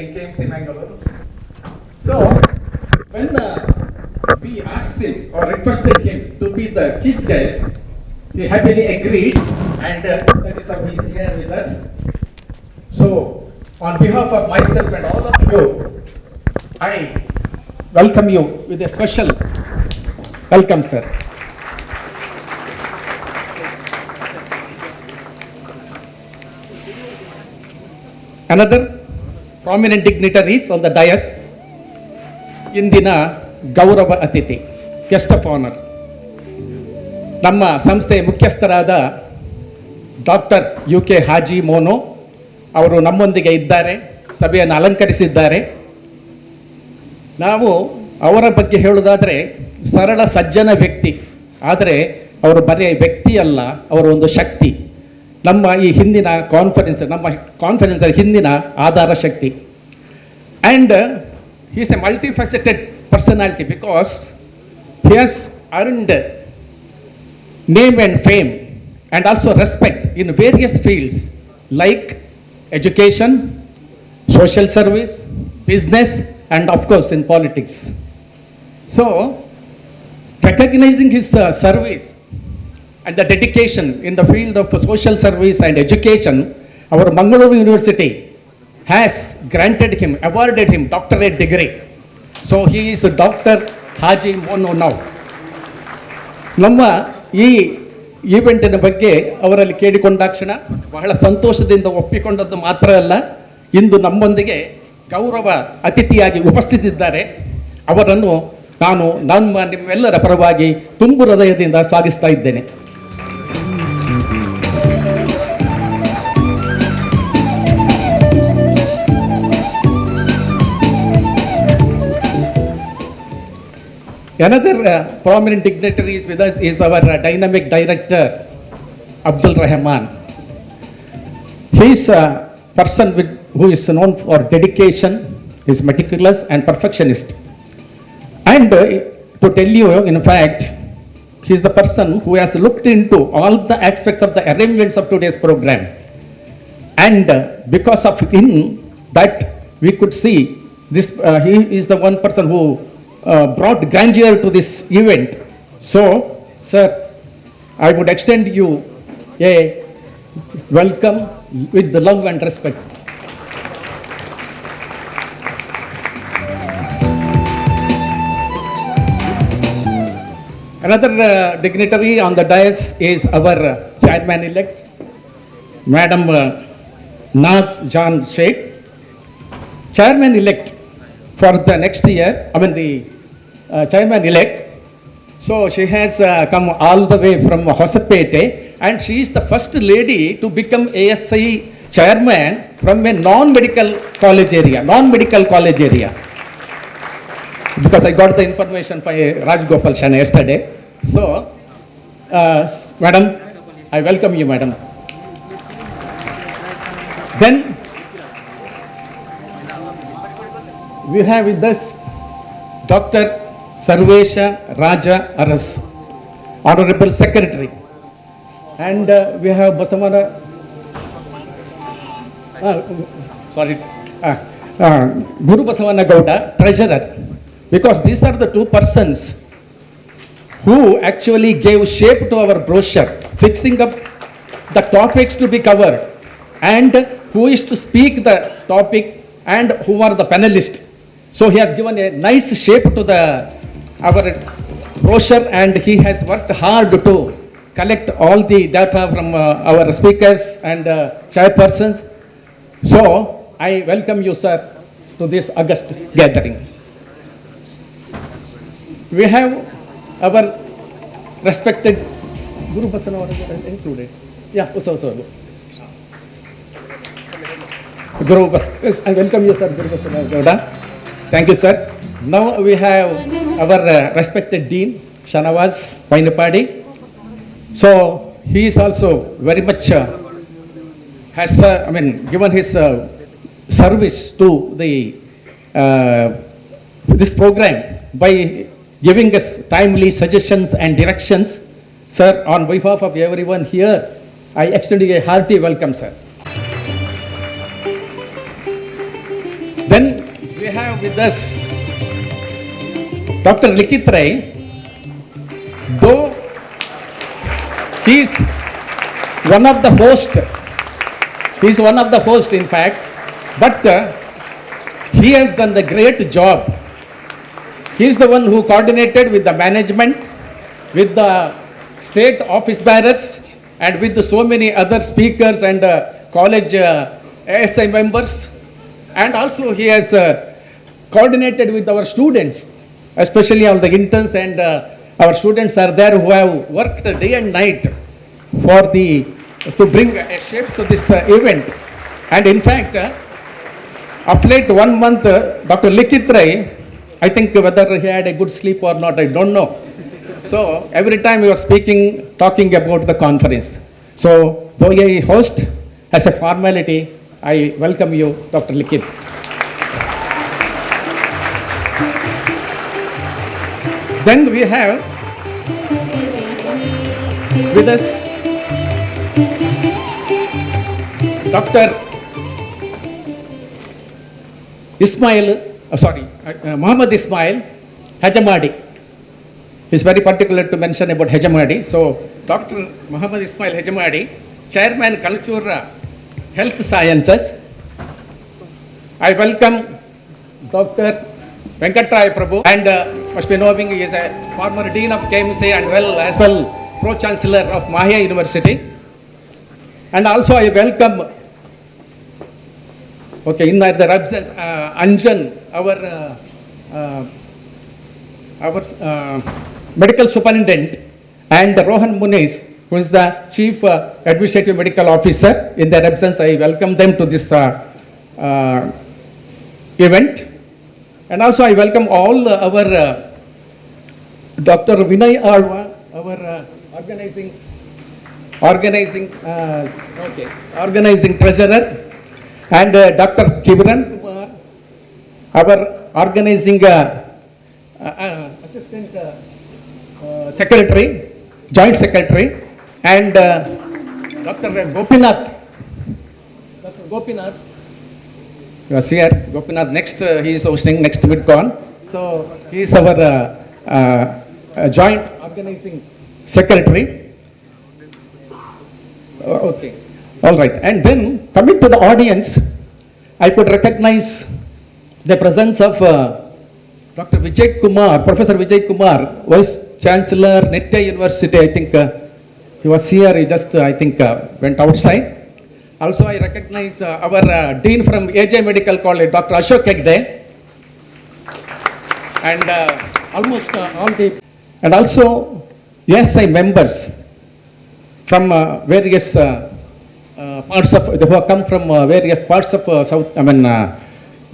in KMC Mangalore. So, when we asked him or requested him to be the chief guest, he happily agreed, and that is how he is here with us. So, on behalf of myself and all of you, I welcome you with a special welcome, sir. Another prominent dignitaries on the dais, ಇಂದಿನ ಗೌರವ ಅತಿಥಿ, guest of honour, ನಮ್ಮ ಸಂಸ್ಥೆಯ ಮುಖ್ಯಸ್ಥರಾದ doctor UK Haji mono ಅವರು ನಮ್ಮೊಂದಿಗೆ ಇದ್ದಾರೆ, ಸಭೆಯನ್ನು ಅಲಂಕರಿಸಿದ್ದಾರೆ. ನಾವು ಅವರ ಬಗ್ಗೆ ಹೇಳುವುದಾದರೆ ಸರಳ ಸಜ್ಜನ ವ್ಯಕ್ತಿ, ಆದರೆ ಅವರು ಬರೀ ವ್ಯಕ್ತಿ ಅಲ್ಲ, ಅವರು ಒಂದು ಶಕ್ತಿ. ನಮ್ಮ ಈ ಹಿಂದಿನ ಕಾನ್ಫರೆನ್ಸ್ ಹಿಂದಿನ ಆಧಾರ ಶಕ್ತಿ. And he is a multifaceted personality because he has earned name and fame and also respect in various fields like education, social service, business, and of course in politics. So, recognizing his service and the dedication in the field of social service and education, our Mangalore University has awarded him doctorate degree. So he is Dr. Haji Mono now. ನಮ್ಮ ಈ ಈವೆಂಟಿನ ಬಗ್ಗೆ ಅವರಲ್ಲಿ ಕೇಳಿಕೊಂಡಾಕ್ಷಣ ಬಹಳ ಸಂತೋಷದಿಂದ ಒಪ್ಪಿಕೊಂಡದ್ದು ಮಾತ್ರ ಅಲ್ಲ, ಇಂದು ನಮ್ಮೊಂದಿಗೆ ಗೌರವ ಅತಿಥಿಯಾಗಿ ಉಪಸ್ಥಿತಿದ್ದಾರೆ. ಅವರನ್ನು ನಾನು ನಿಮ್ಮೆಲ್ಲರ ಪರವಾಗಿ ತುಂಬು ಹೃದಯದಿಂದ ಸ್ವಾಗತಿಸ್ತಾ ಇದ್ದೇನೆ. Another prominent dignitary is with us is our dynamic director, Abdul Rahman. He is a person who is known for dedication, is meticulous and perfectionist. And to tell you, in fact, he is the person who has looked into all the aspects of the arrangements of today's program. And because of him, that we could see this, he is the one person who brought grandeur to this event. So, sir, I would extend you a welcome with the love and respect. Another dignitary on the dais is our chairman-elect, Madam Naz Jan Sheikh, chairman-elect for the next year, the chairman-elect. So she has come all the way from Hosapete, and she is the first lady to become ASI chairman from a non-medical college area. Because I got the information by Raj Gopal Shana yesterday. So, madam, I welcome you, madam. Then, we have with us Dr. Sarvesha Raja Aras, Honorable Secretary. And we have Basamana, Guru Basavana Gowda, Treasurer. Because these are the two persons who actually gave shape to our brochure, fixing up the topics to be covered, and who is to speak the topic, and who are the panelists. So he has given a nice shape to our brochure, and he has worked hard to collect all the data from our speakers and chairpersons. So I welcome you, sir, to this august gathering. We have our respected Guru Basana included. Yeah, so. Guru Basana, I welcome you, sir, Guru Basana Gowda. Thank you, sir. Now we have our respected Dean, Shanawaz Painapadi. So he is also very much has given his service to this program by giving us timely suggestions and directions. Sir, on behalf of everyone here, I extend you a hearty welcome, sir. Then we have with us Dr. Likith Ray, though he is one of the host, in fact, but he has done the great job. He is the one who coordinated with the management, with the state office bearers, and with so many other speakers and college ASI members. And also he has coordinated with our students, especially all the interns, and our students are there who have worked day and night to bring a shape to this event. And in fact, of late 1 month, Dr. Likith Ray, I think whether he had a good sleep or not, I don't know. So every time he was talking about the conference. So though a host, as a formality, I welcome you, Dr. Likith. Then we have with us Dr. Muhammad Ismail Hajamadi. It's very particular to mention about Hajamadi. So Dr. Muhammad Ismail Hajamadi, Chairman KANACHURU Health Sciences. I welcome Dr. Venkatrai Prabhu, and must be knowing he is a former Dean of KMC and as well Pro-Chancellor of Mahia University. And also I welcome, in the absence, Anjan, our medical superintendent, and Rohan Muniz, who is the Chief Administrative Medical Officer. In their absence, I welcome them to this event. And also I welcome all our Dr. Vinay Alva, our organizing treasurer, and Dr. Kiran Kumar, our organizing assistant secretary, joint secretary, and Dr. Gopinath. Dr. Gopinath was here. Gopinath next, he is hosting next MidCon. So he is our joint organizing secretary. Okay, all right. And then coming to the audience, I could recognize the presence of Dr. Vijay Kumar, Professor Vijay Kumar, Vice Chancellor, Nitya University. I think he was here. He just, I think, went outside. Also, I recognize our Dean from AJ Medical College, Dr. Ashok Hegde, and almost all the, and also ASI members from various parts of, who have come from various parts of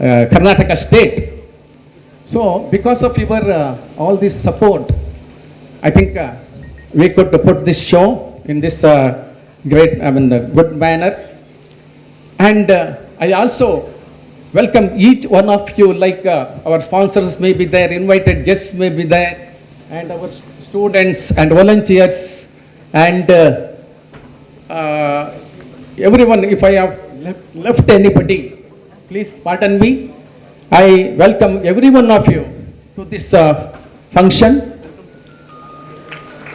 Karnataka state. So, because of your all this support, I think we could put this show in this great, good manner. And I also welcome each one of you, like our sponsors may be there, invited guests may be there, and our students and volunteers, and everyone. If I have left anybody, please pardon me. I welcome every one of you to this function.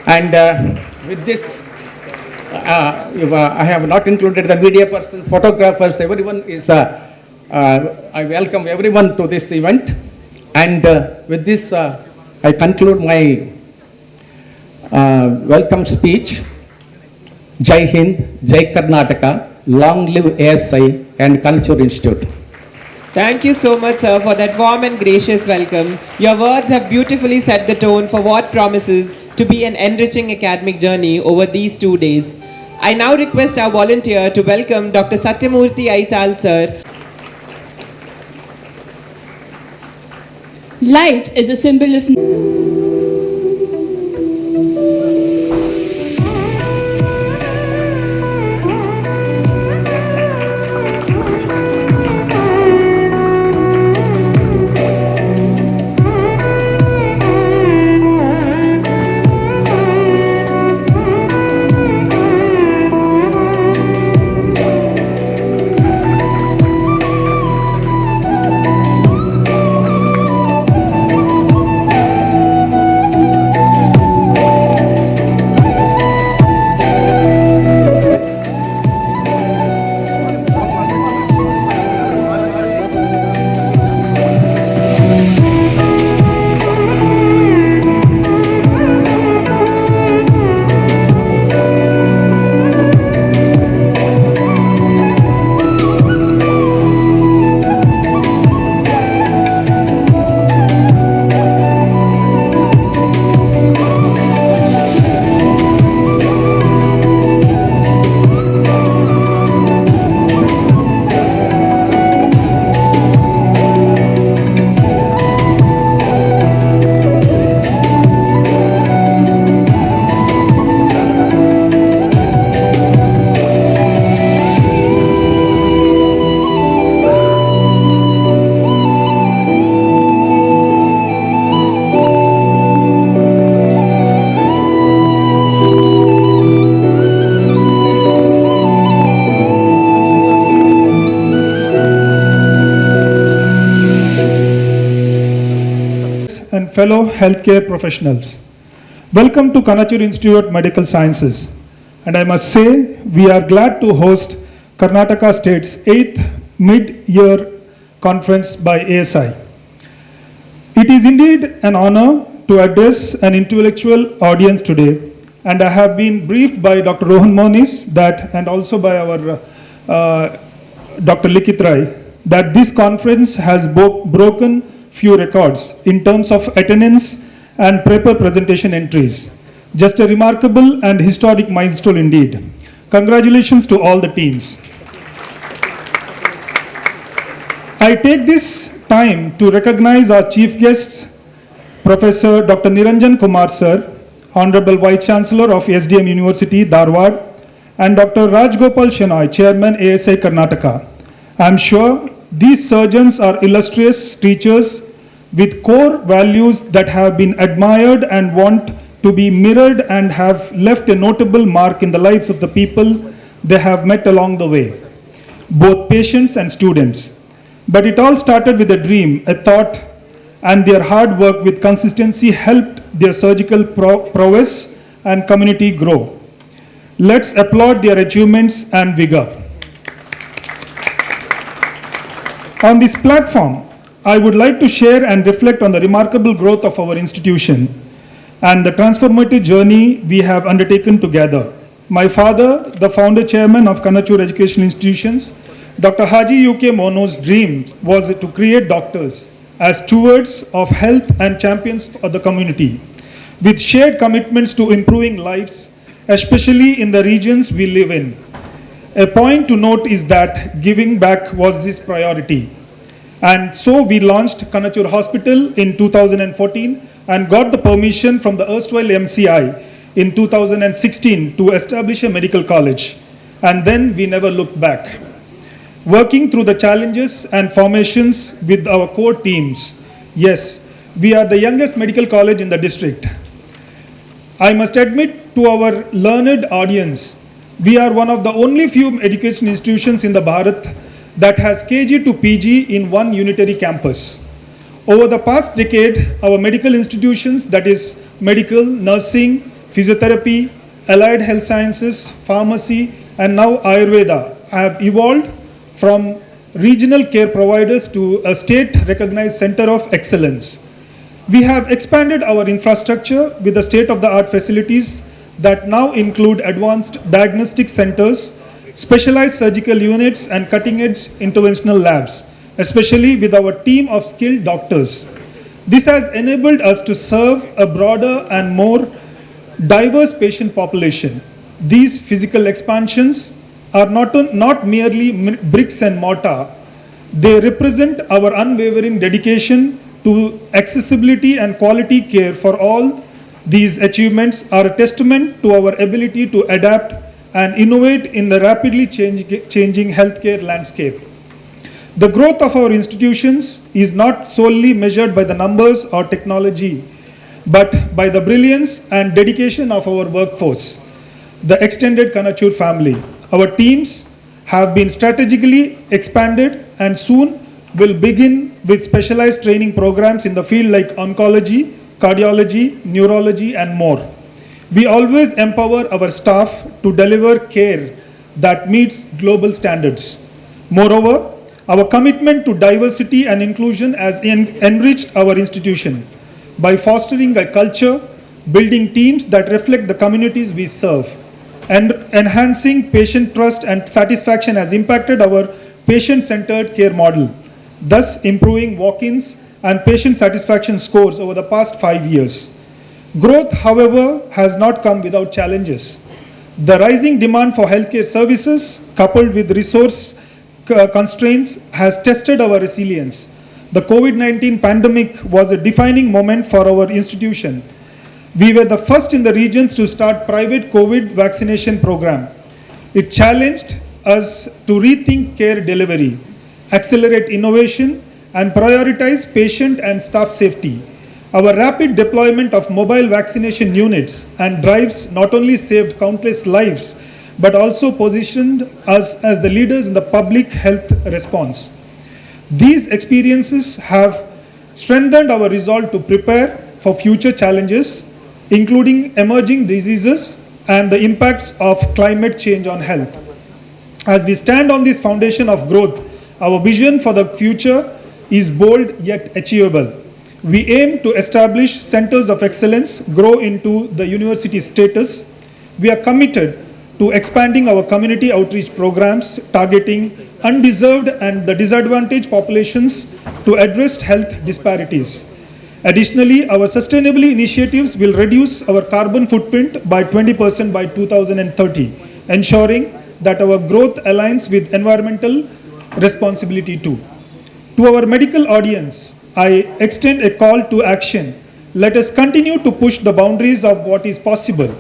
And with this, I have not included the media persons, photographers, everyone is, I welcome everyone to this event. And with this, I conclude my welcome speech. Jai Hind, Jai Karnataka, long live ASI and KANACHURU Institute. Thank you so much, sir, for that warm and gracious welcome. Your words have beautifully set the tone for what promises to be an enriching academic journey over these 2 days. I now request our volunteer to welcome Dr. Satyamurthy Aital, sir. Light is a symbol of fellow healthcare professionals. Welcome to KANACHURU Institute of Medical Sciences. And I must say, we are glad to host Karnataka State's 8th mid-year conference by ASI. It is indeed an honor to address an intellectual audience today, and I have been briefed by Dr. Rohan Monis and also by our Dr. Likit Rai that this conference has broken few records in terms of attendance and paper presentation entries. Just a remarkable and historic milestone indeed. Congratulations to all the teams. I take this time to recognize our chief guests, Professor Dr. Niranjan Kumar Sir, Honorable Vice Chancellor of SDM University, Dharwad, and Dr. Rajgopal Shenoy, Chairman ASI Karnataka. I am sure these surgeons are illustrious teachers with core values that have been admired and want to be mirrored and have left a notable mark in the lives of the people they have met along the way, both patients and students. But it all started with a dream, a thought, and their hard work with consistency helped their surgical prowess and community grow. Let's applaud their achievements and vigor. On this platform, I would like to share and reflect on the remarkable growth of our institution and the transformative journey we have undertaken together. My father, the founder chairman of KANACHURU Educational Institutions, Dr. Haji UK Mono's dream was to create doctors as stewards of health and champions of the community, with shared commitments to improving lives, especially in the regions we live in. A point to note is that giving back was his priority. And so we launched KANACHURU Hospital in 2014 and got the permission from the erstwhile MCI in 2016 to establish a medical college. And then we never looked back. Working through the challenges and formations with our core teams, yes, we are the youngest medical college in the district. I must admit to our learned audience, we are one of the only few education institutions in the Bharat that has KG to PG in one unitary campus. Over the past decade, our medical institutions, that is medical, nursing, physiotherapy, allied health sciences, pharmacy, and now Ayurveda, have evolved from regional care providers to a state-recognized center of excellence. We have expanded our infrastructure with the state-of-the-art facilities that now include advanced diagnostic centers, specialized surgical units, and cutting-edge interventional labs, especially with our team of skilled doctors. This has enabled us to serve a broader and more diverse patient population. These physical expansions are not merely bricks and mortar. They represent our unwavering dedication to accessibility and quality care. For all these achievements are a testament to our ability to adapt and innovate in the rapidly changing healthcare landscape. The growth of our institutions is not solely measured by the numbers or technology, but by the brilliance and dedication of our workforce, the extended KANACHURU family. Our teams have been strategically expanded and soon will begin with specialized training programs in the field like oncology, cardiology, neurology, and more. We always empower our staff to deliver care that meets global standards. Moreover, our commitment to diversity and inclusion has enriched our institution by fostering a culture, building teams that reflect the communities we serve, and enhancing patient trust and satisfaction has impacted our patient-centered care model, thus improving walk-ins and patient satisfaction scores over the past 5 years. Growth, however, has not come without challenges. The rising demand for healthcare services, coupled with resource constraints, has tested our resilience. The COVID-19 pandemic was a defining moment for our institution. We were the first in the regions to start private COVID vaccination program. It challenged us to rethink care delivery, accelerate innovation, and prioritize patient and staff safety. Our rapid deployment of mobile vaccination units and drives not only saved countless lives, but also positioned us as the leaders in the public health response. These experiences have strengthened our resolve to prepare for future challenges, including emerging diseases and the impacts of climate change on health. As we stand on this foundation of growth, our vision for the future is bold yet achievable. We aim to establish centers of excellence, grow into the university status. We are committed to expanding our community outreach programs, targeting undeserved and the disadvantaged populations to address health disparities. Additionally, our sustainability initiatives will reduce our carbon footprint by 20% by 2030, ensuring that our growth aligns with environmental responsibility too. To our medical audience, I extend a call to action. Let us continue to push the boundaries of what is possible.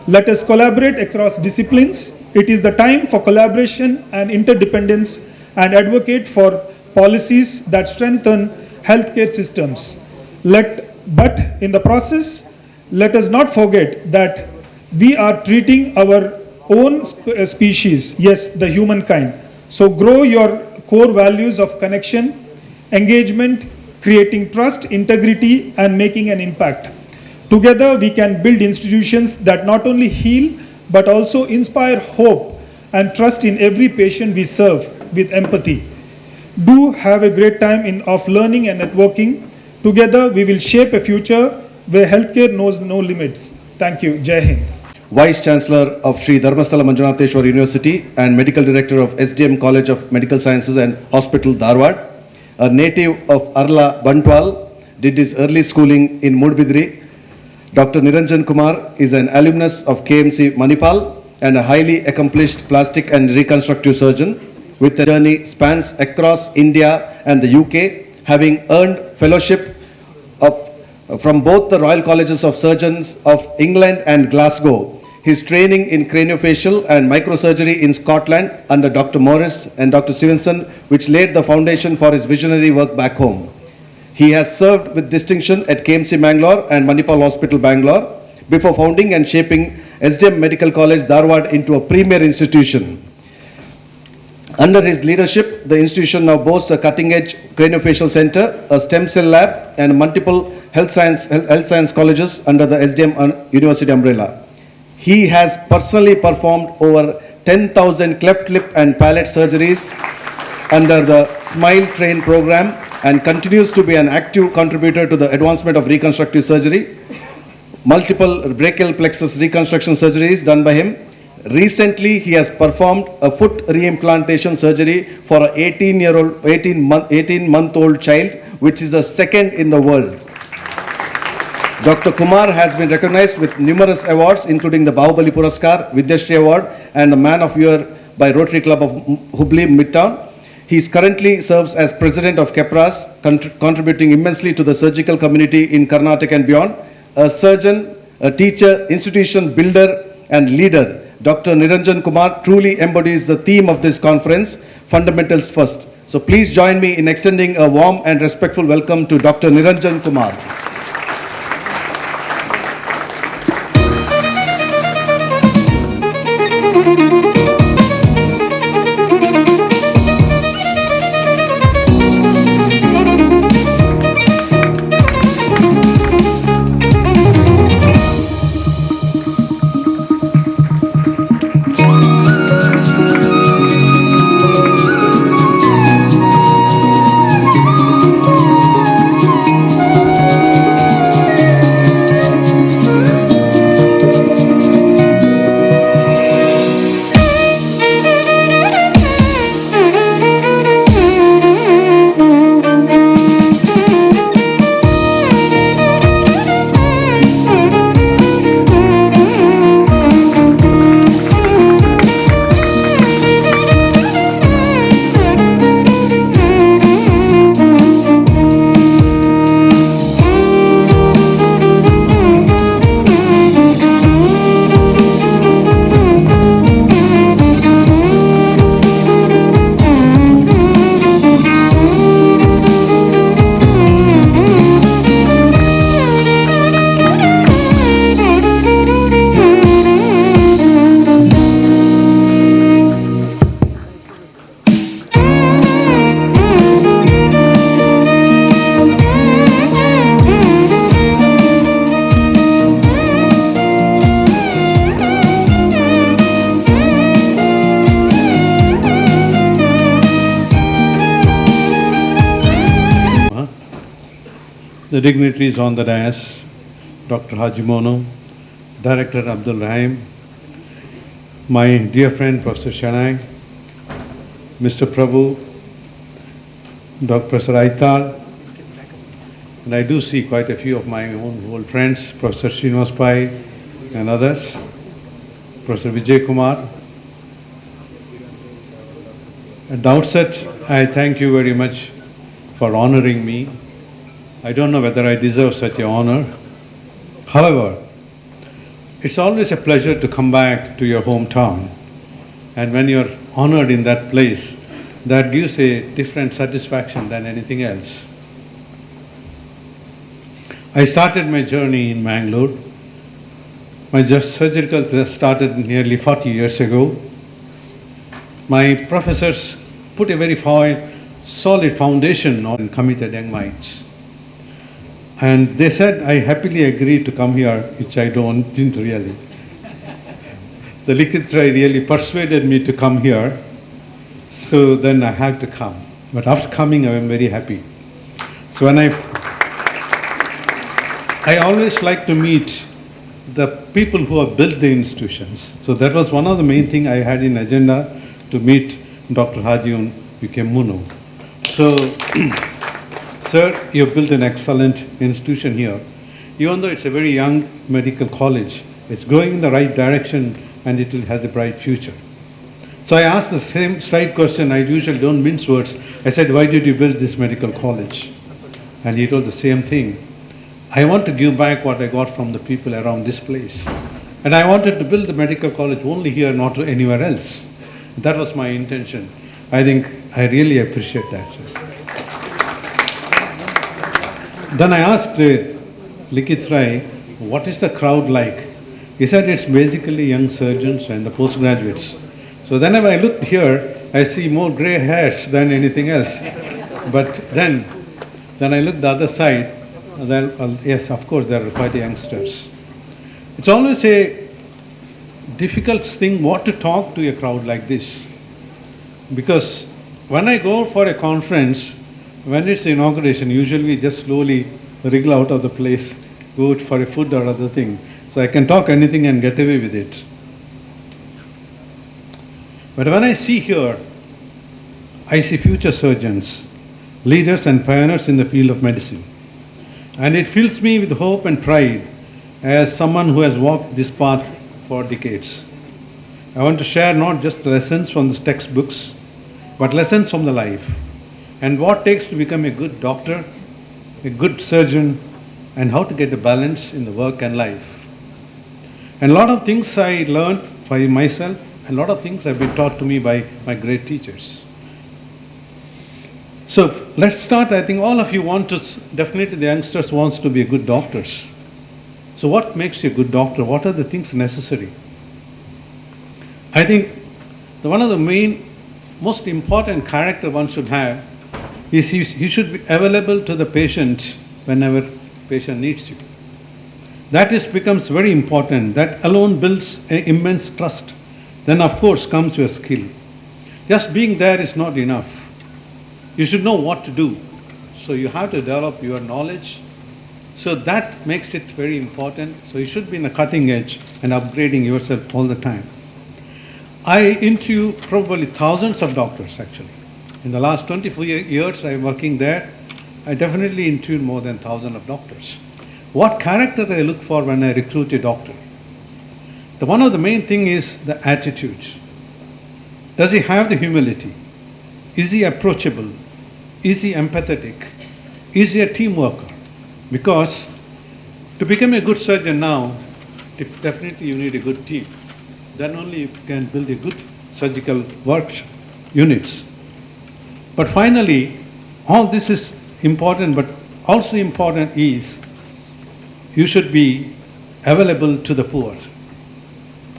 Let us collaborate across disciplines. It is the time for collaboration and interdependence and advocate for policies that strengthen healthcare systems. But in the process, let us not forget that we are treating our own species, yes, the humankind. So grow your core values of connection, engagement, creating trust, integrity, and making an impact. Together, we can build institutions that not only heal, but also inspire hope and trust in every patient we serve with empathy. Do have a great time of learning and networking. Together, we will shape a future where healthcare knows no limits. Thank you. Jai Hind. Vice Chancellor of Sri Dharmasthala Manjunatheshwar University and Medical Director of SDM College of Medical Sciences and Hospital, Dharwad. A native of Arla, Bantwal, did his early schooling in Mudbidri. Dr. Niranjan Kumar is an alumnus of KMC Manipal and a highly accomplished plastic and reconstructive surgeon with a journey spans across India and the UK, having earned fellowship from both the Royal Colleges of Surgeons of England and Glasgow. His training in craniofacial and microsurgery in Scotland under Dr. Morris and Dr. Stevenson, which laid the foundation for his visionary work back home. He has served with distinction at KMC Bangalore and Manipal Hospital, Bangalore, before founding and shaping SDM Medical College, Dharwad into a premier institution. Under his leadership, the institution now boasts a cutting-edge craniofacial center, a stem cell lab, and multiple health science colleges under the SDM University umbrella. He has personally performed over 10,000 cleft lip and palate surgeries under the Smile Train program and continues to be an active contributor to the advancement of reconstructive surgery. Multiple brachial plexus reconstruction surgeries done by him. Recently, he has performed a foot reimplantation surgery for an 18-month-old child, which is the second in the world. Dr. Kumar has been recognized with numerous awards, including the Bahubali Puraskar, Vidyashri Award, and the Man of Year by Rotary Club of Hubli Midtown. He currently serves as President of KEPRAS, contributing immensely to the surgical community in Karnataka and beyond. A surgeon, a teacher, institution builder, and leader, Dr. Niranjan Kumar truly embodies the theme of this conference, Fundamentals First. So please join me in extending a warm and respectful welcome to Dr. Niranjan Kumar. the dignitaries on the dais, Dr. Hajimono, Director Abdul Rahim, my dear friend Professor Shanai, Mr. Prabhu, Dr. Professor Aital, and I do see quite a few of my own old friends, Professor Srinivas Pai and others, Professor Vijay Kumar. At the outset, I thank you very much for honoring me. I don't know whether I deserve such an honor. However, it's always a pleasure to come back to your hometown. And when you're honored in that place, that gives a different satisfaction than anything else. I started my journey in Mangalore. My surgical started nearly 40 years ago. My professors put a very solid foundation on committed young minds. And they said I happily agreed to come here, which I didn't really. The Likit Rai really persuaded me to come here, so then I had to come. But after coming, I am very happy. So when I always like to meet the people who have built the institutions. So that was one of the main things I had in agenda, to meet Dr. Hajiun Muno. So, sir, you have built an excellent institution here. Even though it's a very young medical college, it's going in the right direction and it will have a bright future. So I asked the same straight question. I usually don't mince words. I said, why did you build this medical college? And he told the same thing. I want to give back what I got from the people around this place. And I wanted to build the medical college only here, not anywhere else. That was my intention. I think I really appreciate that, sir. Then I asked Likit Rai, what is the crowd like? He said it's basically young surgeons and the postgraduates. So then when I looked here, I see more gray hairs than anything else. But then I looked the other side, then, yes, of course, there are quite youngsters. It's always a difficult thing what to talk to a crowd like this. Because when I go for a conference, when it's the inauguration, usually we just slowly wriggle out of the place, go for a food or other thing. So I can talk anything and get away with it. But when I see here, I see future surgeons, leaders and pioneers in the field of medicine. And it fills me with hope and pride as someone who has walked this path for decades. I want to share not just lessons from the textbooks, but lessons from the life and what it takes to become a good doctor, a good surgeon, and how to get a balance in the work and life. And a lot of things I learned by myself, and a lot of things have been taught to me by my great teachers. So let's start. I think all of you want to, definitely the youngsters wants to be good doctors. So what makes you a good doctor? What are the things necessary? I think one of the most important character one should have is he should be available to the patient whenever patient needs you. That becomes very important. That alone builds an immense trust. Then of course comes your skill. Just being there is not enough. You should know what to do. So you have to develop your knowledge. So that makes it very important. So you should be in the cutting edge and upgrading yourself all the time. I interview probably thousands of doctors actually. In the last 24 years I'm working there, I definitely interviewed more than 1,000 of doctors. What character I look for when I recruit a doctor? One of the main thing is the attitude. Does he have the humility? Is he approachable? Is he empathetic? Is he a team worker? Because to become a good surgeon now, definitely you need a good team. Then only you can build a good surgical work units. But finally, all this is important, but also important is you should be available to the poor.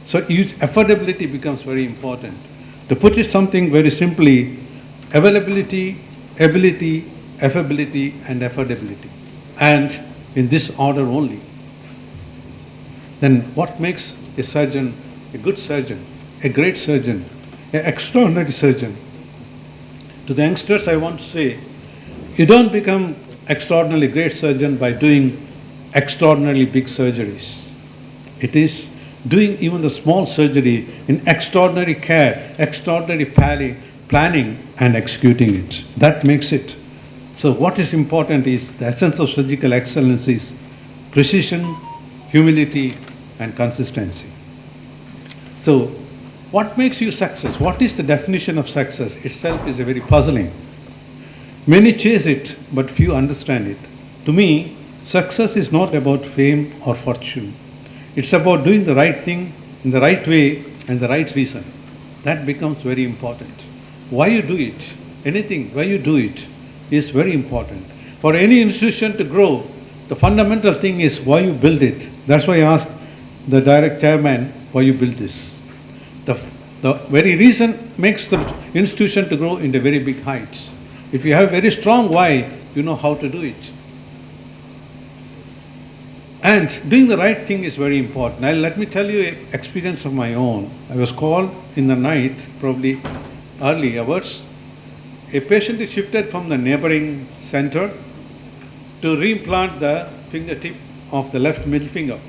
So affordability becomes very important. To put it something very simply, availability, ability, affability, and affordability. And in this order only. Then what makes a surgeon a good surgeon, a great surgeon, an extraordinary surgeon? To the youngsters I want to say, you don't become extraordinarily great surgeon by doing extraordinarily big surgeries. It is doing even the small surgery in extraordinary care, extraordinary planning and executing it. That makes it. So what is important is the essence of surgical excellence is precision, humility and consistency. So what makes you success? What is the definition of success itself is a very puzzling. Many chase it, but few understand it. To me, success is not about fame or fortune. It's about doing the right thing in the right way and the right reason. That becomes very important. Why you do it, anything, why you do it is very important. For any institution to grow, the fundamental thing is why you build it. That's why I asked the direct chairman why you build this. The very reason makes the institution to grow into very big heights. If you have very strong why, you know how to do it. And doing the right thing is very important. Now, let me tell you an experience of my own. I was called in the night, probably early hours. A patient is shifted from the neighboring center to reimplant the fingertip of the left middle finger.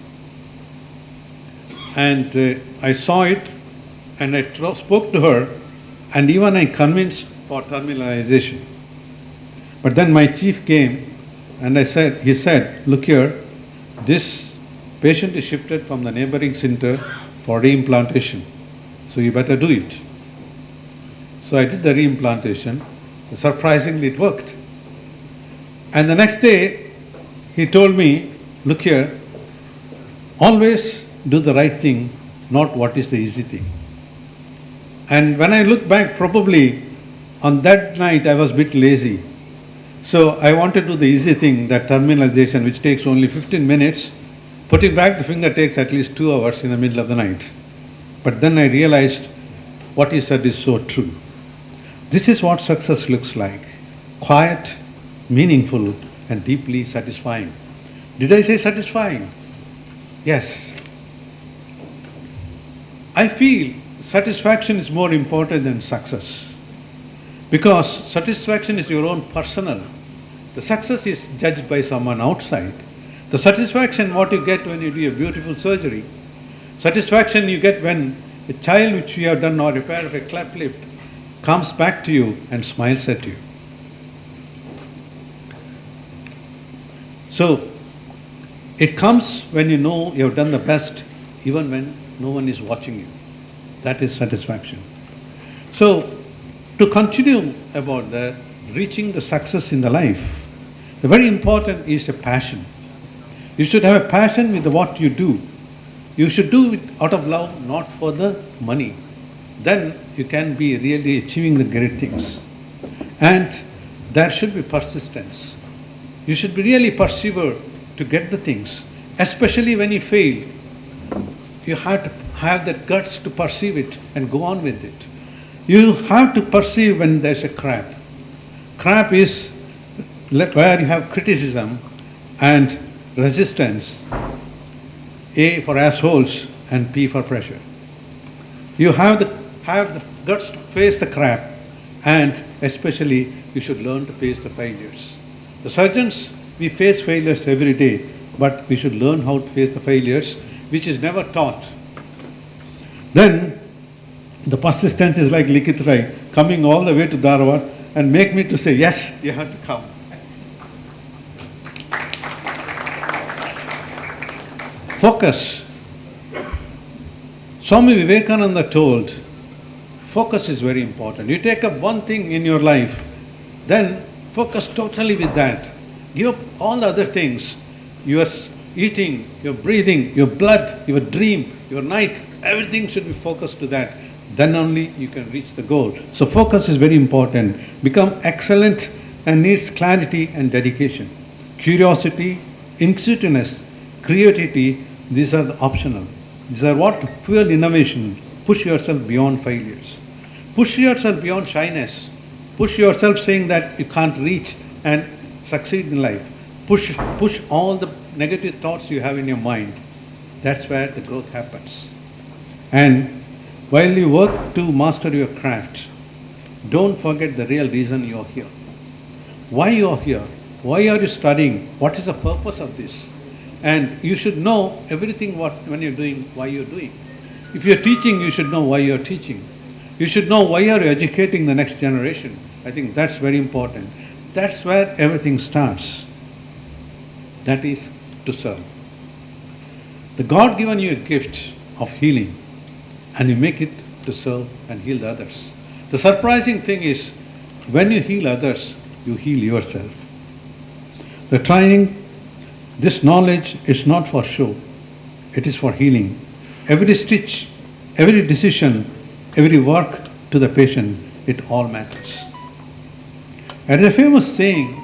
And I saw it and I spoke to her and even I convinced for terminalization. But then my chief came and he said, look here, this patient is shifted from the neighboring center for reimplantation. So you better do it. So I did the reimplantation. Surprisingly, it worked. And the next day, he told me, look here, always do the right thing, not what is the easy thing. And when I look back, probably on that night I was a bit lazy. So I wanted to do the easy thing, that terminalization, which takes only 15 minutes. Putting back the finger takes at least 2 hours in the middle of the night. But then I realized what he said is so true. This is what success looks like. Quiet, meaningful, and deeply satisfying. Did I say satisfying? Yes. I feel satisfaction is more important than success. Because satisfaction is your own personal. The success is judged by someone outside. The satisfaction what you get when you do a beautiful surgery, satisfaction you get when a child which you have done or repair of a cleft lip comes back to you and smiles at you. So it comes when you know you have done the best even when no one is watching you. That is satisfaction. So to continue about the reaching the success in the life, the very important is a passion. You should have a passion with what you do. You should do it out of love, not for the money. Then you can be really achieving the great things. And there should be persistence. You should be really persevere to get the things, especially when you fail. You have to have that guts to perceive it and go on with it. You have to perceive when there's a crap. Crap is where you have criticism and resistance, A for assholes and P for pressure. You have the guts to face the crap, and especially you should learn to face the failures. The surgeons, we face failures every day, but we should learn how to face the failures, which is never taught. Then the persistence is like Likit Rai coming all the way to Dharwad and make me to say, yes, you have to come. Focus. Swami Vivekananda told, focus is very important. You take up one thing in your life, then focus totally with that. Give up all the other things. Your eating, your breathing, your blood, your dream, your night, everything should be focused to that. Then only you can reach the goal. So focus is very important. Become excellent and needs clarity and dedication. Curiosity, inquisitiveness, creativity, these are the optional. These are what fuel innovation. Push yourself beyond failures. Push yourself beyond shyness. Push yourself saying that you can't reach and succeed in life. Push all the negative thoughts you have in your mind. That's where the growth happens. And while you work to master your craft, don't forget the real reason you're here. Why you're here? Why are you studying? What is the purpose of this? And you should know everything when you're doing, why you're doing. If you're teaching, you should know why you're teaching. You should know why you're educating the next generation. I think that's very important. That's where everything starts. That is to serve. The God given you a gift of healing, and you make it to serve and heal the others. The surprising thing is, when you heal others, you heal yourself. The training, this knowledge is not for show, it is for healing. Every stitch, every decision, every work to the patient, it all matters. And a famous saying,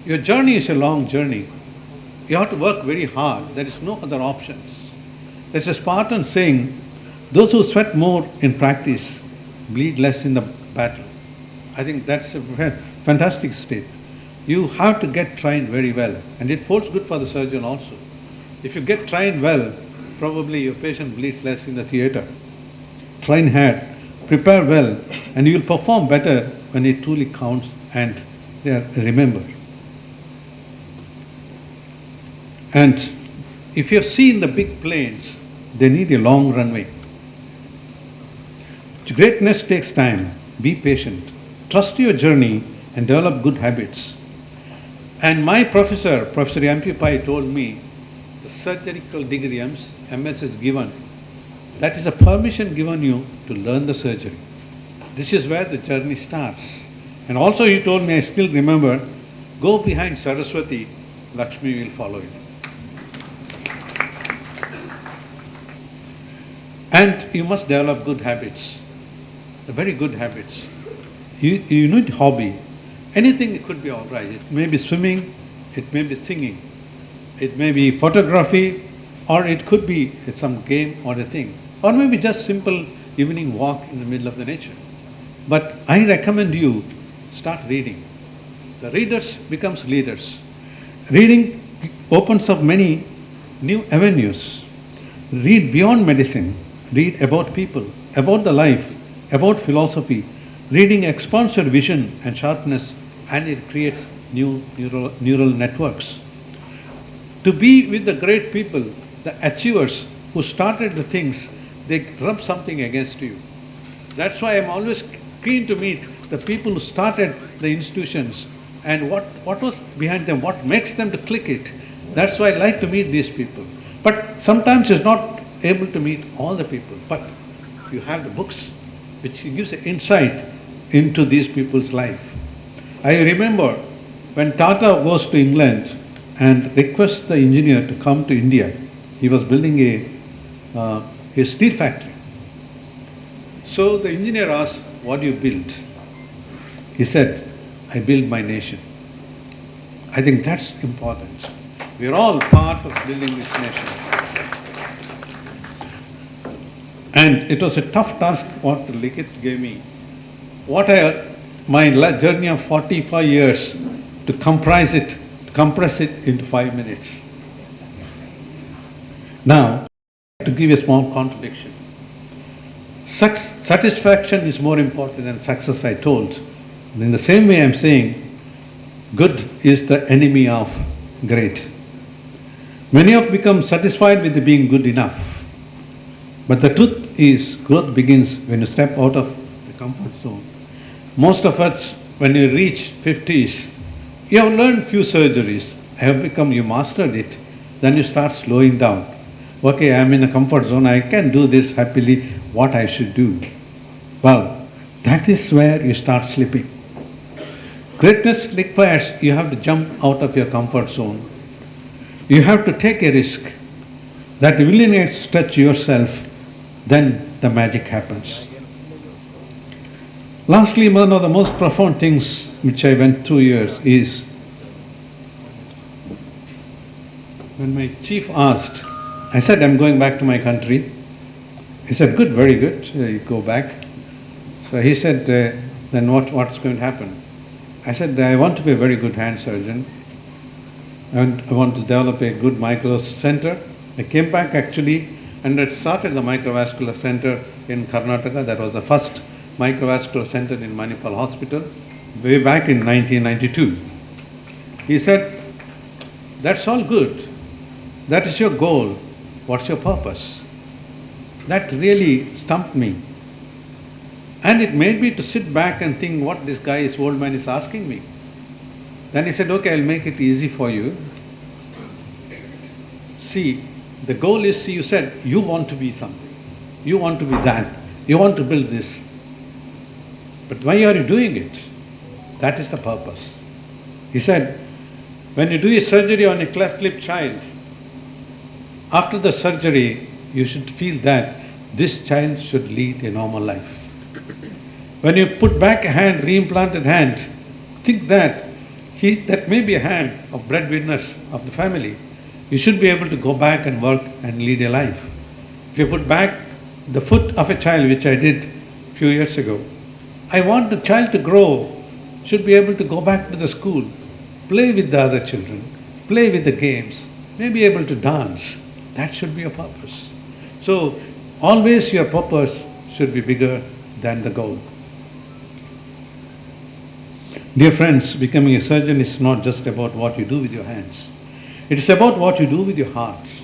your journey is a long journey. You have to work very hard. There is no other options. There's a Spartan saying, those who sweat more in practice bleed less in the battle. I think that's a fantastic state. You have to get trained very well, and it holds good for the surgeon also. If you get trained well, probably your patient bleeds less in the theatre. Train hard, prepare well, and you will perform better when it truly counts and remember. And if you have seen the big planes, they need a long runway. Greatness takes time. Be patient. Trust your journey and develop good habits. And my professor, Professor M.P. Pai, told me the surgical degree MS is given. That is a permission given you to learn the surgery. This is where the journey starts. And also he told me, I still remember, go behind Saraswati, Lakshmi will follow you. And you must develop good habits, very good habits. You need hobby. Anything it could be all right. It may be swimming, it may be singing, it may be photography, or it could be some game or a thing, or maybe just simple evening walk in the middle of the nature. But I recommend you start reading. The readers becomes leaders. Reading opens up many new avenues. Read beyond medicine. Read about people, about the life, about philosophy. Reading expands your vision and sharpness, and it creates new neural networks. To be with the great people, the achievers who started the things, they rub something against you. That's why I'm always keen to meet the people who started the institutions and what was behind them, what makes them to click it. That's why I like to meet these people. But sometimes it's not able to meet all the people, but you have the books which gives an insight into these people's life. I remember when Tata goes to England and requests the engineer to come to India, he was building a steel factory. So the engineer asked, what do you build? He said, I build my nation. I think that's important. We are all part of building this nation. And it was a tough task what the Likit gave me. My journey of 45 years to compress it into 5 minutes. Now, to give a small contradiction. Satisfaction is more important than success, I told. And in the same way, I'm saying, good is the enemy of great. Many have become satisfied with being good enough. But the truth is, growth begins when you step out of the comfort zone. Most of us, when you reach 50s, you have learned few surgeries, you mastered it, then you start slowing down. Okay, I'm in a comfort zone, I can do this happily, what I should do. Well, that is where you start slipping. Greatness requires you have to jump out of your comfort zone. You have to take a risk. That willingness to stretch yourself, then the magic happens. Lastly, one of the most profound things which I went through years is when my chief asked, I said, I'm going back to my country. He said, good, very good, you go back. So he said, then what's going to happen? I said, I want to be a very good hand surgeon, and I want to develop a good micro center. I came back actually and had started the microvascular center in Karnataka. That was the first microvascular center in Manipal Hospital way back in 1992. He said, that's all good. That is your goal. What's your purpose? That really stumped me. And it made me to sit back and think what this guy, this old man, is asking me. Then he said, okay, I'll make it easy for you. See, the goal is, you said, you want to be something. You want to be that. You want to build this. But why are you doing it? That is the purpose. He said, when you do a surgery on a cleft lip child, after the surgery, you should feel that this child should lead a normal life. When you put back a hand, reimplanted hand, think that that may be a hand of breadwinners of the family. You should be able to go back and work and lead a life. If you put back the foot of a child, which I did a few years ago, I want the child to grow, should be able to go back to the school, play with the other children, play with the games, may be able to dance. That should be your purpose. So, always your purpose should be bigger than the goal. Dear friends, becoming a surgeon is not just about what you do with your hands. It is about what you do with your hearts.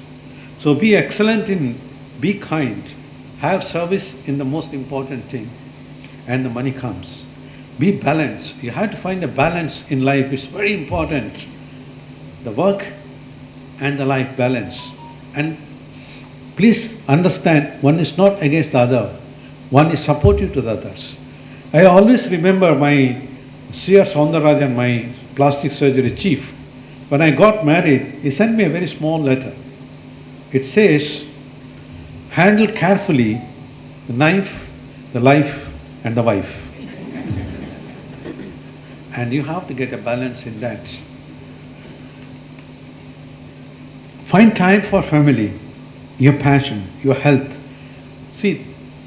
So be excellent be kind, have service in the most important thing, and the money comes. Be balanced. You have to find a balance in life. It's very important. The work and the life balance. And please understand, one is not against the other. One is supportive to the others. I always remember my C.R. Soundarajan, my plastic surgery chief. When I got married, he sent me a very small letter. It says, handle carefully the knife, the life, and the wife. And you have to get a balance in that. Find time for family, your passion, your health. See,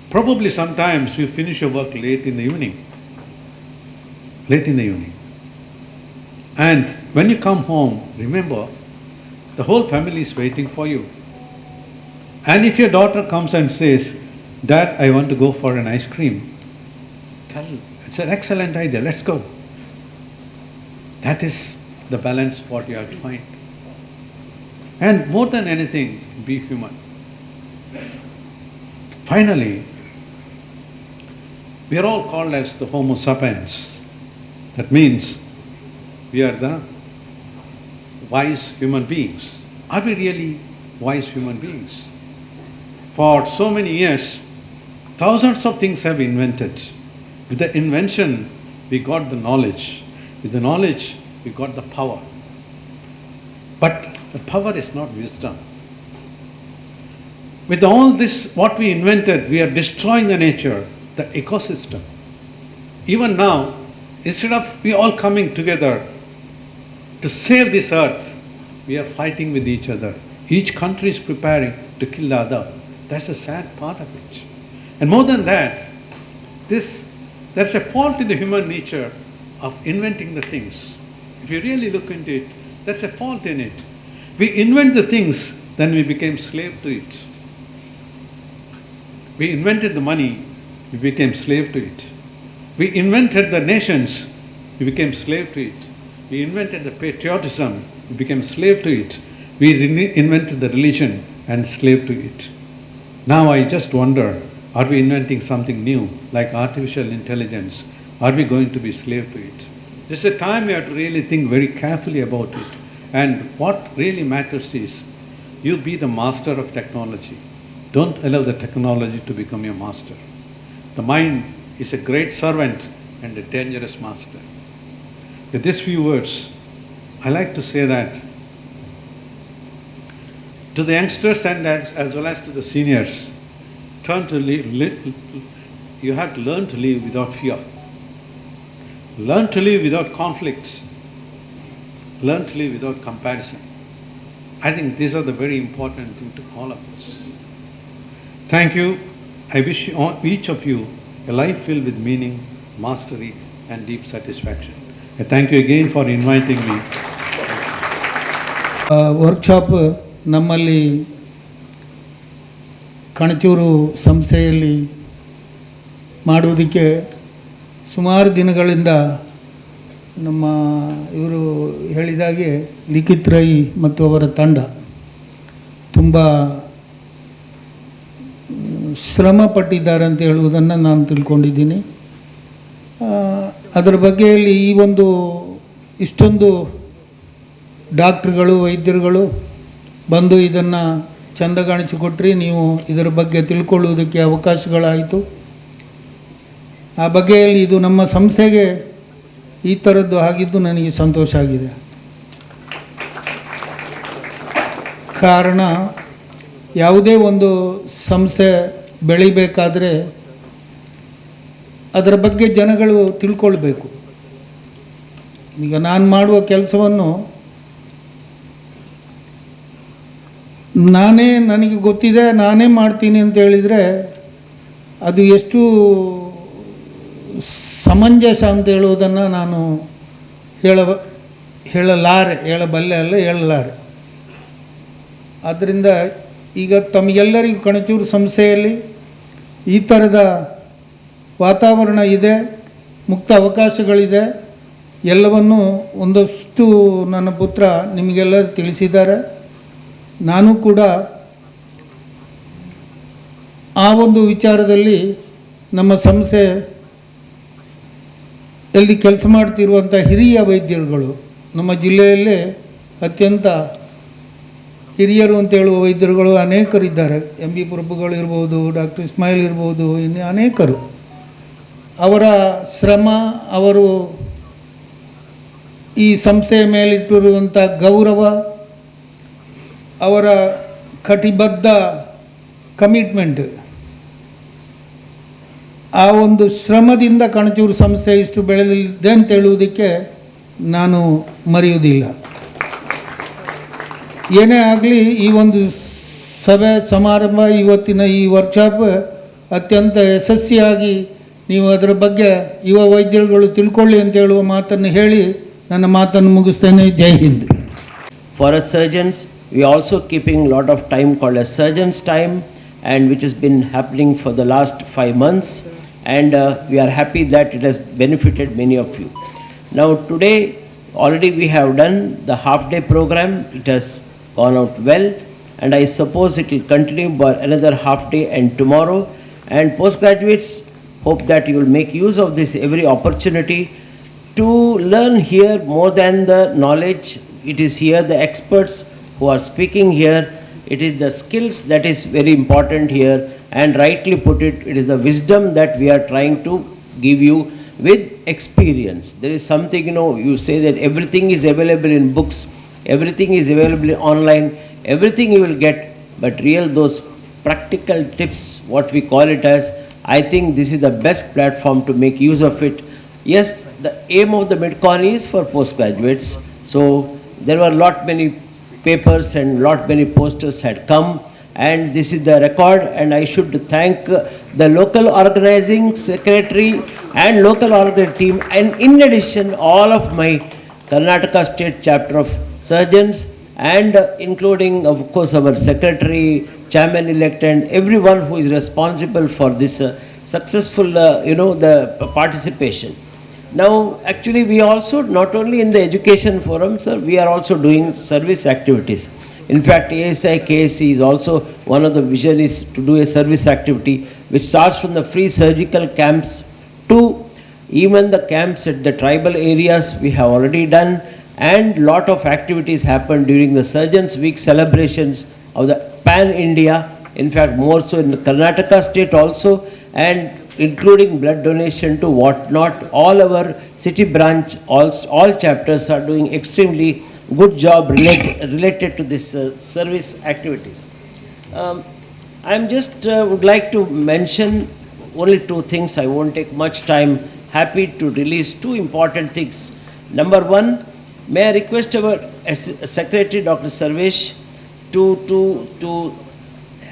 probably sometimes you finish your work late in the evening. And when you come home, remember, the whole family is waiting for you. And if your daughter comes and says, Dad, I want to go for an ice cream, tell her, it's an excellent idea, let's go. That is the balance what you have to find. And more than anything, be human. Finally, we are all called as the Homo sapiens. That means we are the wise human beings. Are we really wise human beings? For so many years, thousands of things have been invented. With the invention, we got the knowledge. With the knowledge, we got the power. But the power is not wisdom. With all this, what we invented, we are destroying the nature, the ecosystem. Even now, instead of we all coming together to save this earth, we are fighting with each other. Each country is preparing to kill the other. That's the sad part of it. And more than that, there's a fault in the human nature of inventing the things. If you really look into it, there's a fault in it. We invent the things, then we became slave to it. We invented the money, we became slave to it. We invented the nations, we became slave to it. We invented the patriotism, we became slave to it. We invented the religion and slave to it. Now I just wonder, are we inventing something new like artificial intelligence? Are we going to be slave to it? This is a time we have to really think very carefully about it. And what really matters is, you be the master of technology. Don't allow the technology to become your master. The mind is a great servant and a dangerous master. With these few words, I like to say that to the youngsters and as well as to the seniors, you have to learn to live without fear. Learn to live without conflicts. Learn to live without comparison. I think these are the very important things to all of us. Thank you. I wish each of you a life filled with meaning, mastery, and deep satisfaction. I thank you again for inviting me. Workshop ನಮ್ಮಲ್ಲಿ ಕಣಚೂರು ಸಂಸ್ಥೆಯಲ್ಲಿ ಮಾಡುವುದಕ್ಕೆ ಸುಮಾರು ದಿನಗಳಿಂದ ನಮ್ಮ ಇವರು ಹೇಳಿದಾಗೆ ಲಿಖಿತ್ ರೈ ಮತ್ತು ಅವರ ತಂಡ ತುಂಬ ಶ್ರಮ ಪಟ್ಟಿದ್ದಾರೆ ಅಂತ ಹೇಳುವುದನ್ನು ನಾನು ತಿಳ್ಕೊಂಡಿದ್ದೀನಿ. ಅದರ ಬಗ್ಗೆಯಲ್ಲಿ ಈ ಒಂದು ಇಷ್ಟೊಂದು ಡಾಕ್ಟ್ರುಗಳು ವೈದ್ಯರುಗಳು ಬಂದು ಇದನ್ನು ಚೆಂದ ಕಾಣಿಸಿಕೊಟ್ರಿ, ನೀವು ಇದರ ಬಗ್ಗೆ ತಿಳ್ಕೊಳ್ಳುವುದಕ್ಕೆ ಅವಕಾಶಗಳಾಯಿತು. ಆ ಬಗ್ಗೆಯಲ್ಲಿ ಇದು ನಮ್ಮ ಸಂಸ್ಥೆಗೆ ಈ ಥರದ್ದು ಆಗಿದ್ದು ನನಗೆ ಸಂತೋಷ ಆಗಿದೆ. ಕಾರಣ ಯಾವುದೇ ಒಂದು ಸಂಸ್ಥೆ ಬೆಳಿಬೇಕಾದರೆ ಅದರ ಬಗ್ಗೆ ಜನಗಳು ತಿಳ್ಕೊಳ್ಬೇಕು. ಈಗ ನಾನು ಮಾಡುವ ಕೆಲಸವನ್ನು ನನಗೆ ಗೊತ್ತಿದೆ, ನಾನೇ ಮಾಡ್ತೀನಿ ಅಂತ ಹೇಳಿದರೆ ಅದು ಎಷ್ಟು ಸಮಂಜಸ ಅಂತ ಹೇಳುವುದನ್ನು ನಾನು ಹೇಳಬಲ್ಲೆ ಅಲ್ಲ, ಹೇಳಲಾರೆ. ಆದ್ದರಿಂದ ಈಗ ತಮಗೆಲ್ಲರಿಗೂ ಕಣಚೂರು ಸಂಸ್ಥೆಯಲ್ಲಿ ಈ ಥರದ ವಾತಾವರಣ ಇದೆ, ಮುಕ್ತ ಅವಕಾಶಗಳಿದೆ, ಎಲ್ಲವನ್ನೂ ಒಂದಷ್ಟು ನನ್ನ ಪುತ್ರ ನಿಮಗೆಲ್ಲರೂ ತಿಳಿಸಿದ್ದಾರೆ. ನಾನು ಕೂಡ ಆ ಒಂದು ವಿಚಾರದಲ್ಲಿ ನಮ್ಮ ಸಂಸ್ಥೆ ಎಲ್ಲಿ ಕೆಲಸ ಮಾಡ್ತಿರುವಂಥ ಹಿರಿಯ ವೈದ್ಯರುಗಳು ನಮ್ಮ ಜಿಲ್ಲೆಯಲ್ಲೇ ಅತ್ಯಂತ ಹಿರಿಯರು ಅಂತ ಹೇಳುವ ವೈದ್ಯರುಗಳು ಅನೇಕರಿದ್ದಾರೆ. ಎಂ ಬಿ ಪ್ರಭುಗಳು ಇರ್ಬೋದು, ಡಾಕ್ಟರ್ ಇಸ್ಮಾಯಿಲ್ ಇರ್ಬೋದು, ಇನ್ನು ಅನೇಕರು. ಅವರ ಶ್ರಮ, ಅವರು ಈ ಸಂಸ್ಥೆಯ ಮೇಲಿಟ್ಟಿರುವಂಥ ಗೌರವ, ಅವರ ಕಟಿಬದ್ಧ ಕಮಿಟ್ಮೆಂಟ್, ಆ ಒಂದು ಶ್ರಮದಿಂದ ಕಣಚೂರು ಸಂಸ್ಥೆ ಇಷ್ಟು ಬೆಳೆದಿದೆ ಅಂತ ಹೇಳುವುದಕ್ಕೆ ನಾನು ಮರೆಯುವುದಿಲ್ಲ. ಏನೇ ಆಗಲಿ, ಈ ಒಂದು ಸಭೆ ಸಮಾರಂಭ, ಇವತ್ತಿನ ಈ ವರ್ಕ್ಶಾಪ್ ಅತ್ಯಂತ ಯಶಸ್ವಿಯಾಗಿ ನೀವು ಅದರ ಬಗ್ಗೆ ಯುವ ವೈದ್ಯರುಗಳು ತಿಳ್ಕೊಳ್ಳಿ ಅಂತ ಹೇಳುವ ಮಾತನ್ನು ಹೇಳಿ ನನ್ನ ಮಾತನ್ನು ಮುಗಿಸ್ತೇನೆ. ಜೈ Hind. For us surgeons, we are also keeping a lot of time called as surgeons time, and which has been happening for the last 5 months, and we are happy that it has benefited many of you. Now today already we have done the half day program. It has gone out well, and I suppose it will continue for another half day and tomorrow. And postgraduates, hope that you will make use of this every opportunity to learn here more than the knowledge. It is here the experts who are speaking here. It is the skills that is very important here, and rightly put it, it is the wisdom that we are trying to give you with experience. There is something, you say that everything is available in books, everything is available online, everything you will get, but those practical tips, what we call it as, I think this is the best platform to make use of it. Yes, the aim of the Midcon is for postgraduates, so there were many papers and many posters had come, and this is the record, and I should thank the local organizing secretary and local organizing team, and in addition all of my Karnataka state chapter of surgeons, and including of course our secretary, chairman elect, and everyone who is responsible for this successful the participation. Now actually we also, not only in the education forum, sir, we are also doing service activities. In fact, ASI-KSC is also one of the vision is to do a service activity which starts from the free surgical camps to even the camps at the tribal areas we have already done, and lot of activities happened during the Surgeons Week celebrations of the Pan India, in fact more so in the Karnataka state also, and including blood donation to whatnot. All our city branch, all chapters are doing extremely good job related to this service activities. I am just would like to mention only 2 things. I won't take much time. Happy to release 2 important things. Number 1, may I request our Secretary Dr. Sarvesh to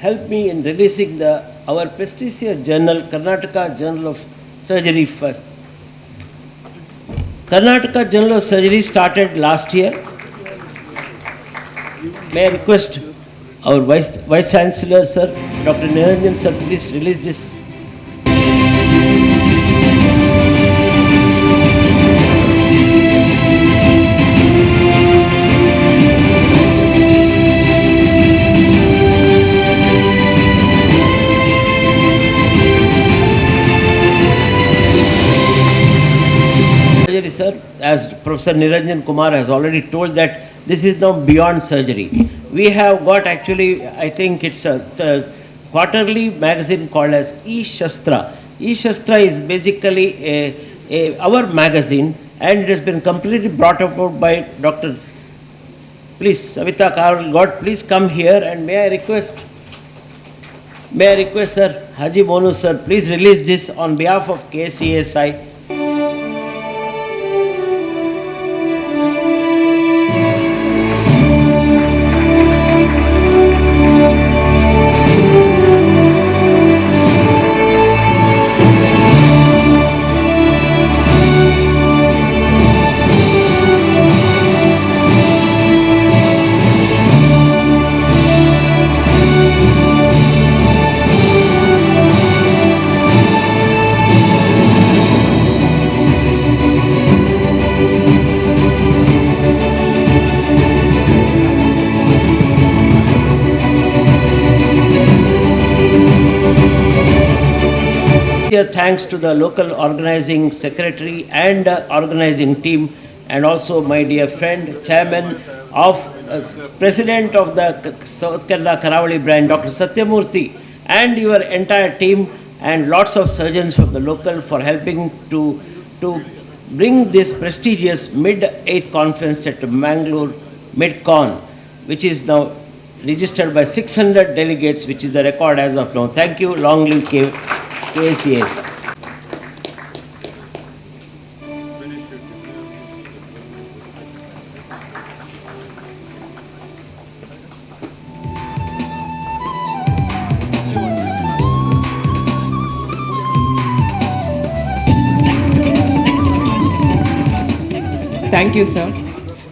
help me in releasing our prestigious journal, Karnataka Journal of Surgery first. Karnataka Journal of Surgery started last year. May I request our Vice Chancellor, sir, Dr. Niranjan, sir, please release this. as Professor Niranjan Kumar has already told, that this is now beyond surgery. We have got actually, I think it's a quarterly magazine called as E-Shastra. E-Shastra is basically our magazine, and it has been completely brought about by Dr. Please, Savita Karl God, please come here, and may I request Sir, Haji Monu sir, please release this on behalf of KCSI. Thanks to the local organizing secretary and organizing team, and also my dear friend, chairman of president of the South Kerala Karavali branch, Dr. Satyamurthy, and your entire team, and lots of surgeons from the local for helping to bring this prestigious mid-8th conference at Mangalore MidCon, which is now registered by 600 delegates, which is the record as of now. Thank you. Long live KACS. Thank you, sir.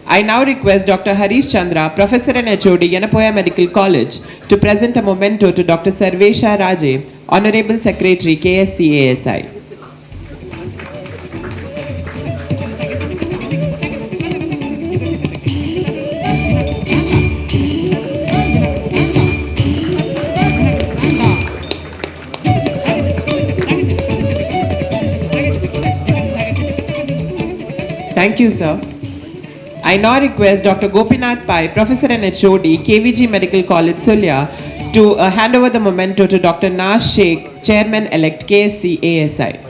I now request Dr. Harish Chandra, Professor and HOD, Yanapoya Medical College, to present a memento to Dr. Sarvesha Raje, Honorable Secretary, KSCASI. Thank you, sir. I now request Dr. Gopinath Pai, Professor and HOD, KVG Medical College, Sulya, to hand over the memento to Dr. Naz Sheikh, Chairman-elect, KSCASI.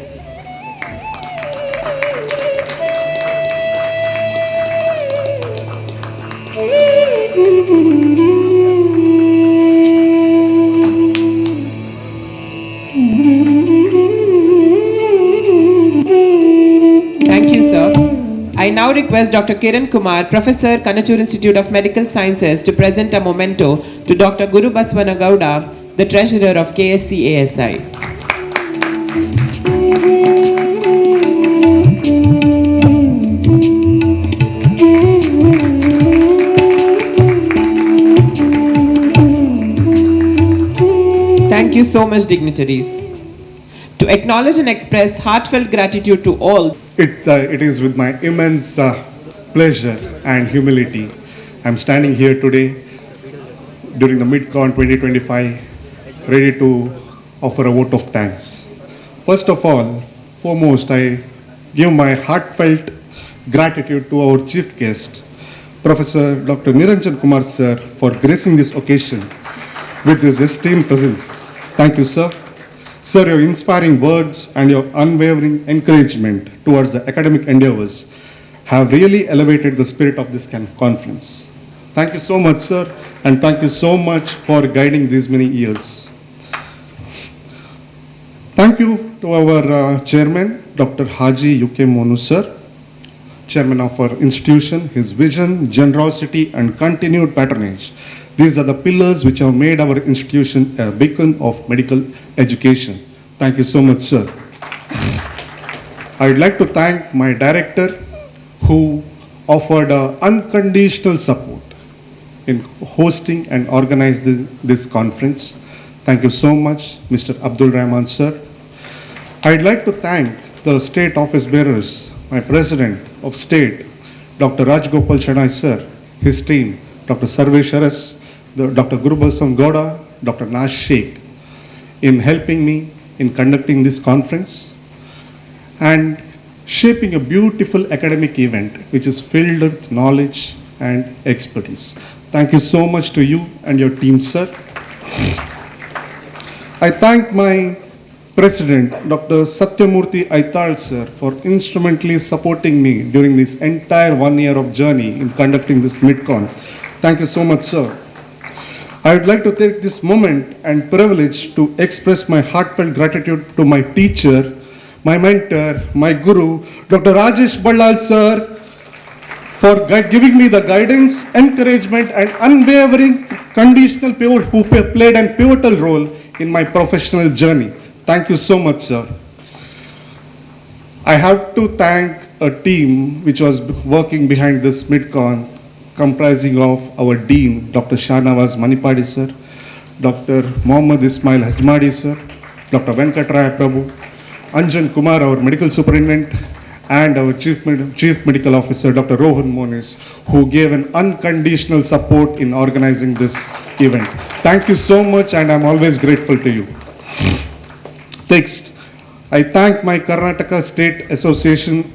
Thank you, sir. I now request Dr. Kiran Kumar, Professor, KANACHURU Institute of Medical Sciences, to present a memento to Dr. Guru Baswana Gowda, the Treasurer of KSCASI. Thank you so much, dignitaries. To acknowledge and express heartfelt gratitude to all. It is with my immense pleasure and humility I'm standing here today during the MidCon 2025, ready to offer a vote of thanks. First of all, foremost, I give my heartfelt gratitude to our chief guest, Professor Dr. Niranjan Kumar sir, for gracing this occasion with his esteemed presence. Thank you, sir. Sir, your inspiring words and your unwavering encouragement towards the academic endeavors have really elevated the spirit of this conference. Thank you so much, sir, and thank you so much for guiding these many years. Thank you to our chairman, Dr. Haji UK Monu sir, chairman of our institution. His vision, generosity, and continued patronage. These are the pillars which have made our institution a beacon of medical education. Thank you so much, sir. I would like to thank my director who offered unconditional support in hosting and organizing this conference. Thank you so much, Mr. Abdul Rahman, sir. I'd like to thank the state office bearers, my president of state, Dr. Rajgopal Chennai, sir, his team, Dr. Sarvesha, Dr. Gurubasam Gowda, Dr. Naz Sheikh, in helping me in conducting this conference, and shaping a beautiful academic event which is filled with knowledge and expertise. Thank you so much to you and your team, sir. I thank my President, Dr. Satyamurthy Aital, sir, for instrumentally supporting me during this entire 1 year of journey in conducting this MidCon. Thank you so much, sir. I would like to take this moment and privilege to express my heartfelt gratitude to my teacher, my mentor, my guru, Dr. Rajesh Ballal, sir, for giving me the guidance, encouragement, and unwavering conditional pivot who played a pivotal role in my professional journey. Thank you so much, sir. I have to thank a team which was working behind this MidCon, comprising of our Dean, Dr. Shahnawaz Manipadi, sir, Dr. Mohammad Ismail Hajmadi, sir, Dr. Venkatraya Prabhu, Anjan Kumar, our medical superintendent, and our chief medical officer, Dr. Rohan Monis, who gave an unconditional support in organizing this event. Thank you so much, and I'm always grateful to you. Next, I thank my Karnataka State Association,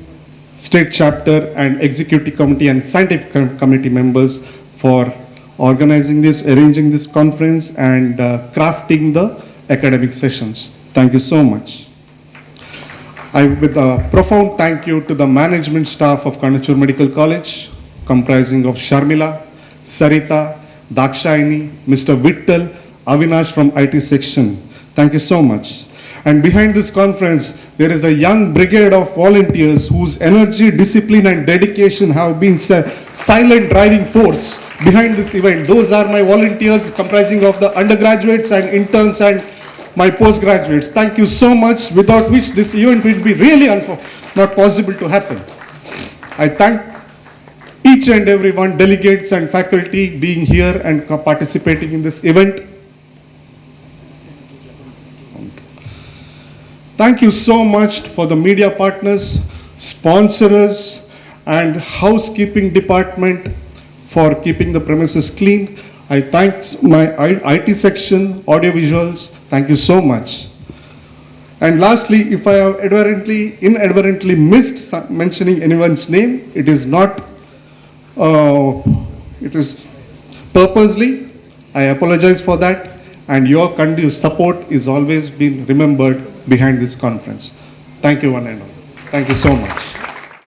State Chapter, and Executive Committee and Scientific Committee members for organizing this, arranging this conference, and crafting the academic sessions. Thank you so much. With a profound thank you to the management staff of KANACHURU Medical College, comprising of Sharmila, Sarita, Dakshayani, Mr. Vittal, Avinash from IT section. Thank you so much. And behind this conference, there is a young brigade of volunteers whose energy, discipline, and dedication have been silent driving force behind this event. Those are my volunteers, comprising of the undergraduates and interns and my postgraduates. Thank you so much, without which this event would be really not possible to happen. I thank each and every one, delegates and faculty, being here and participating in this event. Thank you so much for the media partners, sponsors, and housekeeping department for keeping the premises clean. I thank my IT section, audiovisuals. Thank you so much. And lastly, if I have inadvertently missed mentioning anyone's name, it is not, it is purposely. I apologize for that. And your support is always been remembered behind this conference. Thank you, one and all. Thank you so much.